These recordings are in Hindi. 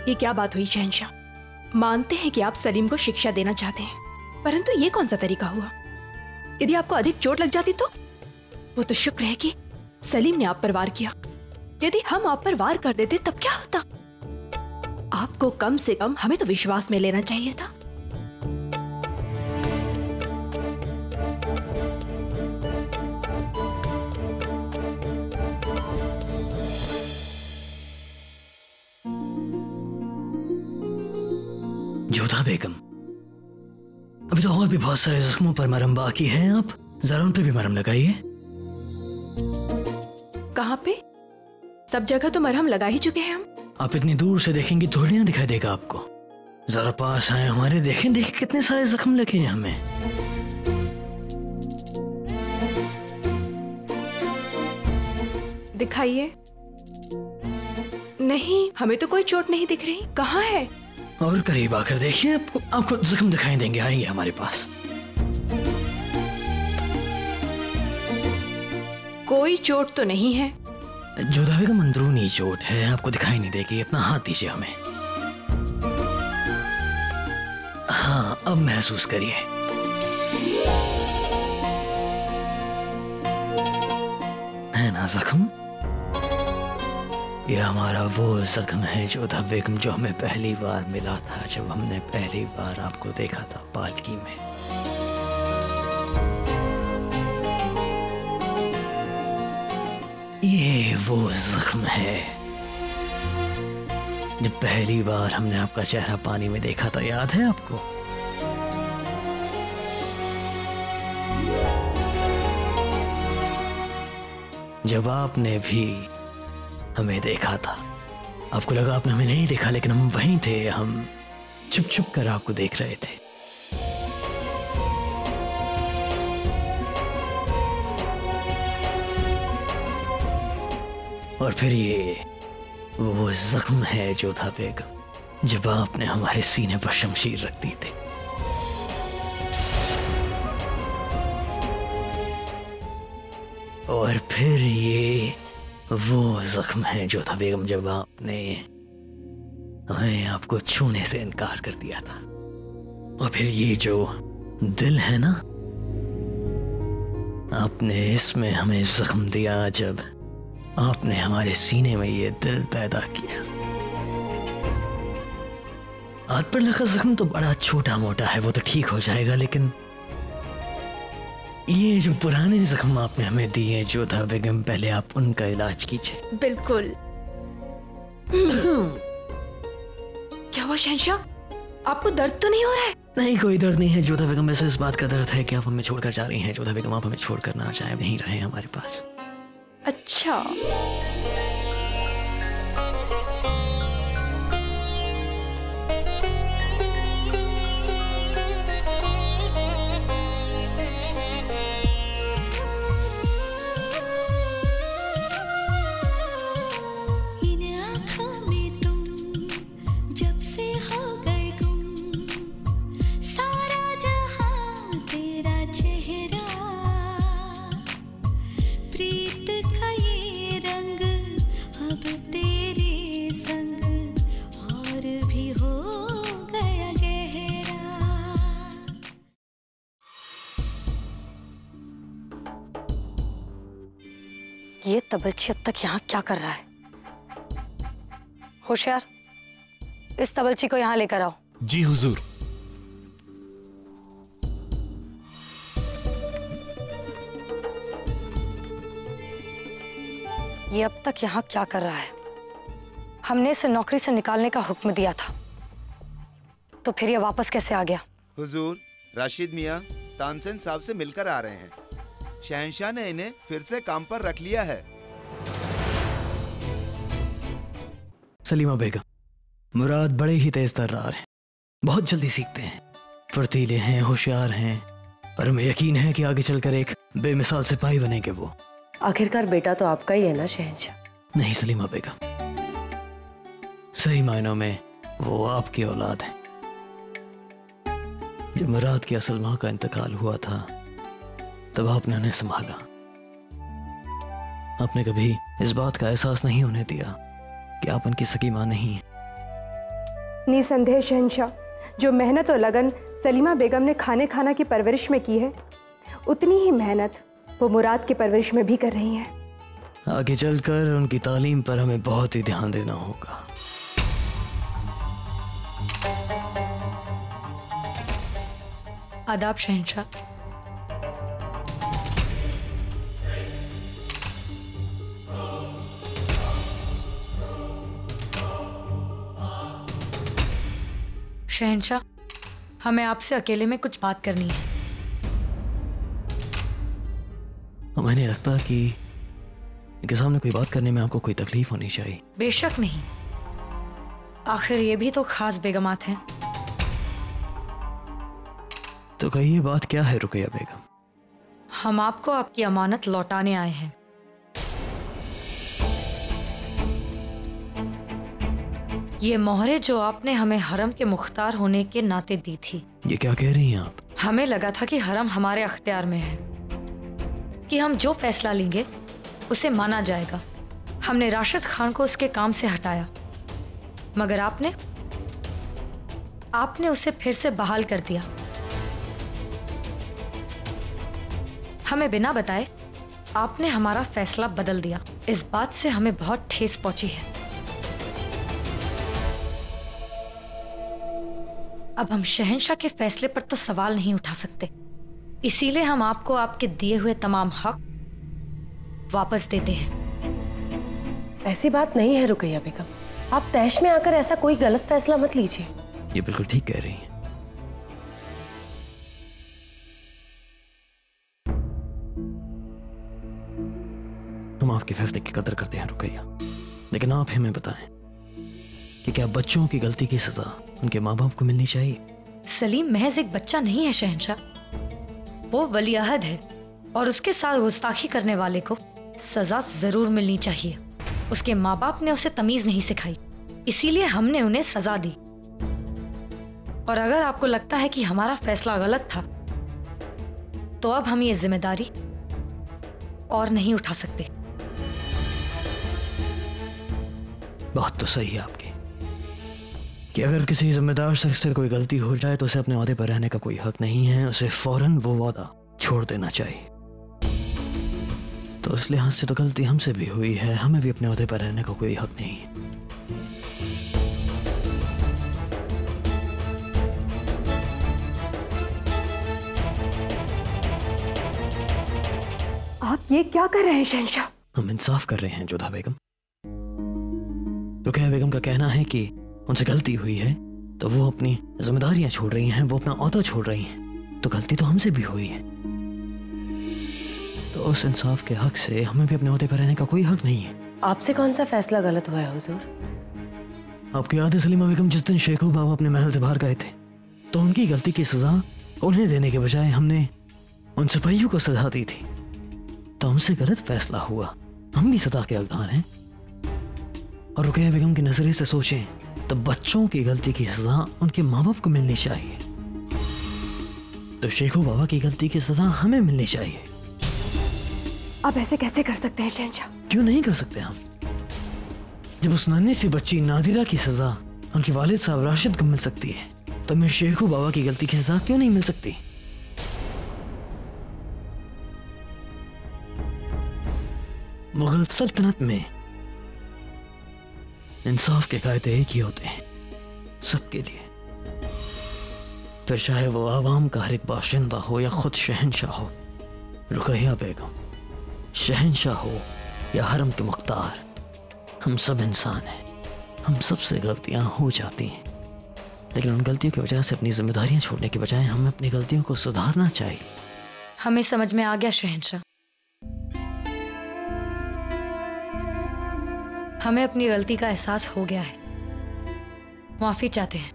ये क्या बात हुई शहंशाह? मानते हैं कि आप सलीम को शिक्षा देना चाहते हैं, परंतु ये कौन सा तरीका हुआ? यदि आपको अधिक चोट लग जाती तो? वो तो शुक्र है कि सलीम ने आप पर वार किया। यदि हम आप पर वार कर देते तब क्या होता? आपको कम से कम हमें तो विश्वास में लेना चाहिए था। जोधा बेगम, अभी तो और भी बहुत सारे जख्मों पर मरहम बाकी है, आप जरा उन पे भी मरहम लगाइए। कहाँ पे? सब जगह तो मरहम लगा ही चुके हैं हम। आप इतनी दूर से देखेंगे थोड़ी ना दिखाई देगा आपको। जरा पास आए हमारे, देखें कितने सारे जख्म लगे हैं हमें। दिखाइए। नहीं, हमें तो कोई चोट नहीं दिख रही। कहाँ है? और करीब आकर देखिए, आपको जख्म दिखाई देंगे। आएंगे हमारे पास। कोई चोट तो नहीं है। जोधा बेगम, अंदरूनी चोट है, आपको दिखाई नहीं देगी। अपना हाथ दीजिए हमें। हाँ, अब महसूस करिए। है ना जख्म? ये हमारा वो जख्म है जोधा बेगम, जो हमें पहली बार मिला था, जब हमने पहली बार आपको देखा था पालकी में। ये वो जख्म है जब पहली बार हमने आपका चेहरा पानी में देखा था, याद है आपको? जब आपने भी हमें देखा था, आपको लगा आपने हमें नहीं देखा, लेकिन हम वहीं थे। हम छुप छुप कर आपको देख रहे थे। और फिर ये वो जख्म है जोधा बेगम, जब आपने हमारे सीने पर शमशीर रख दी थी। और फिर ये वो जख्म है जोधा बेगम, जब आपने हमें आपको छूने से इनकार कर दिया था। और फिर ये जो दिल है ना, आपने इसमें हमें जख्म दिया जब आपने हमारे सीने में ये दिल पैदा किया। हाथ पर लगा जख्म तो बड़ा छोटा मोटा है, वो तो ठीक हो जाएगा, लेकिन ये जो पुराने जख्म आपने हमें दिए जोधा बेगम, पहले आप उनका इलाज कीजिए। बिल्कुल। क्या हुआ शहंशाह? आपको दर्द तो नहीं हो रहा है? नहीं, कोई दर्द नहीं है जोधा बेगम। वैसे इस बात का दर्द है कि आप हमें छोड़कर जा रही हैं जोधा बेगम। आप हमें छोड़कर ना जाएं, नहीं रहे हमारे पास। अच्छा। ये तबलची अब तक यहाँ क्या कर रहा है? होशियार, इस तबलची को यहाँ लेकर आओ। जी हुजूर। ये अब तक यहाँ क्या कर रहा है? हमने इसे नौकरी से निकालने का हुक्म दिया था, तो फिर ये वापस कैसे आ गया? हुजूर, राशिद मियाँ तानसेन साहब से मिलकर आ रहे हैं। शहंशाह ने इन्हें फिर से काम पर रख लिया है। सलीमा बेगम, मुराद बड़े ही तेज तर्रार हैं, बहुत जल्दी सीखते हैं, फुर्तीले हैं, होशियार हैं, और हमें यकीन है कि आगे चलकर एक बेमिसाल सिपाही बनेंगे वो। आखिरकार बेटा तो आपका ही है ना शहंशाह? नहीं सलीमा बेगम, सही मायनों में वो आपकी औलाद है। जब मुराद की असल माँ का इंतकाल हुआ था, तब आपने उन्हें संभाला। आपने कभी इस बात का एहसास नहीं होने दिया कि आप उनकी सगी माँ नहीं हैं। निसंदेह शहंशाह, जो मेहनत और लगन सलीमा बेगम ने खाने खाना की परवरिश में की है, उतनी ही मेहनत वो मुराद की परवरिश में भी कर रही हैं। आगे चलकर उनकी तालीम पर हमें बहुत ही ध्यान देना होगा। आदाब शहंशाह। शहंशाह, हमें आपसे अकेले में कुछ बात करनी है। मैंने लगता कि इनके सामने कोई बात करने में आपको कोई तकलीफ होनी चाहिए। बेशक नहीं, आखिर ये भी तो खास बेगमात हैं। तो कहिए बात क्या है रुकैया बेगम? हम आपको आपकी अमानत लौटाने आए हैं। ये मोहरे जो आपने हमें हरम के मुख्तार होने के नाते दी थी। ये क्या कह रही हैं आप? हमें लगा था कि हरम हमारे अख्तियार में है, कि हम जो फैसला लेंगे उसे माना जाएगा। हमने राशिद खान को उसके काम से हटाया, मगर आपने उसे फिर से बहाल कर दिया। हमें बिना बताए आपने हमारा फैसला बदल दिया। इस बात से हमें बहुत ठेस पहुंची है। अब हम शहंशाह के फैसले पर तो सवाल नहीं उठा सकते, इसीलिए हम आपको आपके दिए हुए तमाम हक वापस देते हैं। ऐसी बात नहीं है रुकैया बेगम, आप तैश में आकर ऐसा कोई गलत फैसला मत लीजिए। ये बिल्कुल ठीक कह रही हैं। हम आपके फैसले की कदर करते हैं रुकैया, लेकिन आप हमें बताएं कि क्या बच्चों की गलती की सजा उनके माँ बाप को मिलनी चाहिए? सलीम महज एक बच्चा नहीं है शहंशाह, वो वली अहद है और उसके साथ गुस्ताखी करने वाले को सजा जरूर मिलनी चाहिए। उसके माँ बाप ने उसे तमीज नहीं सिखाई, इसीलिए हमने उन्हें सजा दी। और अगर आपको लगता है कि हमारा फैसला गलत था, तो अब हम ये जिम्मेदारी और नहीं उठा सकते। बात तो सही है आपकी कि अगर किसी जिम्मेदार शख्स से कोई गलती हो जाए तो उसे अपने ओहदे पर रहने का कोई हक नहीं है, उसे फौरन वो वादा छोड़ देना चाहिए। तो इस लिहाज से तो गलती हमसे भी हुई है, हमें भी अपने ओहदे पर रहने का कोई हक नहीं है। आप ये क्या कर रहे हैं शहंशाह? हम इंसाफ कर रहे हैं जोधा बेगम। रुकैया बेगम का कहना है कि उनसे गलती हुई है तो वो अपनी जिम्मेदारियां छोड़ रही हैं, वो अपना ओहदा छोड़ रही हैं, तो गलती तो हमसे भी हुई है। तो उस इंसाफ के हक से हमें भी अपने ओहदे पर रहने का कोई हक नहीं है। आपसे कौन सा फैसला गलत हुआ है हुजूर? आपको याद है सलीमा बेगम जिस दिन शेखू बाबा अपने महल से बाहर गए थे, तो उनकी गलती की सजा उन्हें देने के बजाय हमने उन सिपाहियों को सजा दी थी। तो हमसे गलत फैसला हुआ, हम भी सजा के हकदार हैं। और रुकैया बेगम के नजरिए से सोचें तो बच्चों की गलती की सजा उनके माँ बाप को मिलनी चाहिए, तो शेखू बाबा की गलती की सजा हमें मिलनी चाहिए। आप ऐसे कैसे कर सकते हैं शहंशाह? क्यों नहीं कर सकते हम? जब उस नन्ही सी बच्ची नादिरा की सजा उनके वालिद साहब राशिद को मिल सकती है, तो मैं शेखू बाबा की गलती की सजा क्यों नहीं मिल सकती? मुगल सल्तनत में इंसाफ के कायदे एक ही होते हैं सबके लिए, फिर चाहे वो आवाम का हर एक बाशिंदा हो या खुद शहंशाह हो। रुकैया बेगम, शहंशाह हो या हरम के मुख्तार, हम सब इंसान हैं, हम सबसे गलतियां हो जाती हैं, लेकिन उन गलतियों की वजह से अपनी जिम्मेदारियां छोड़ने के बजाय हमें अपनी गलतियों को सुधारना चाहिए। हमें समझ में आ गया शहंशाह, हमें अपनी गलती का एहसास हो गया है, माफी चाहते हैं।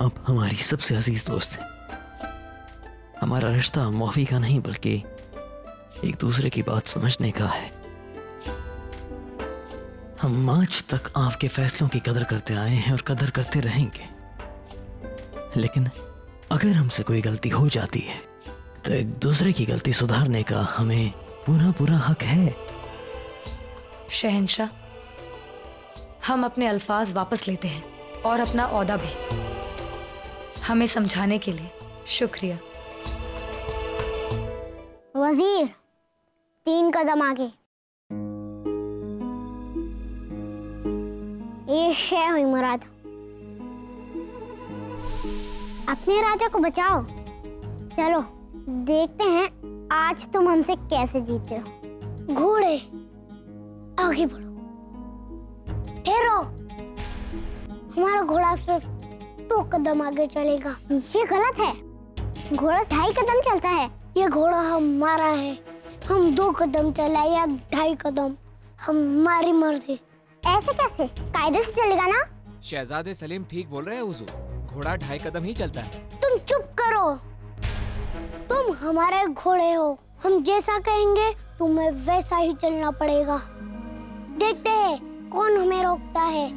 आप हमारी सबसे अजीज दोस्त हैं। हमारा रिश्ता माफी का नहीं बल्कि एक दूसरे की बात समझने का है। हम आज तक आपके फैसलों की कदर करते आए हैं और कदर करते रहेंगे, लेकिन अगर हमसे कोई गलती हो जाती है तो एक दूसरे की गलती सुधारने का हमें पूरा पूरा हक है। शहंशाह, हम अपने अल्फाज वापस लेते हैं और अपना ओहदा भी। हमें समझाने के लिए शुक्रिया। वजीर, 3 कदम आगे। ये शय हुई मुराद। अपने राजा को बचाओ। चलो देखते हैं आज तुम हमसे कैसे जीते हो। घोड़े आगे बढ़ो। ठहरो, हमारा घोड़ा सिर्फ 2 कदम आगे चलेगा। ये गलत है, घोड़ा 2.5 कदम चलता है। ये घोड़ा हमारा है, हम 2 कदम चलाए या 2.5 कदम, हमारी मर्जी। ऐसे कैसे? कायदे से चलेगा ना? शहजादे सलीम ठीक बोल रहे हैं हुजूर, घोड़ा 2.5 कदम ही चलता है। तुम चुप करो, तुम हमारे घोड़े हो, हम जैसा कहेंगे तुम्हें वैसा ही चलना पड़ेगा। देखते हैं कौन हमें रोकता है।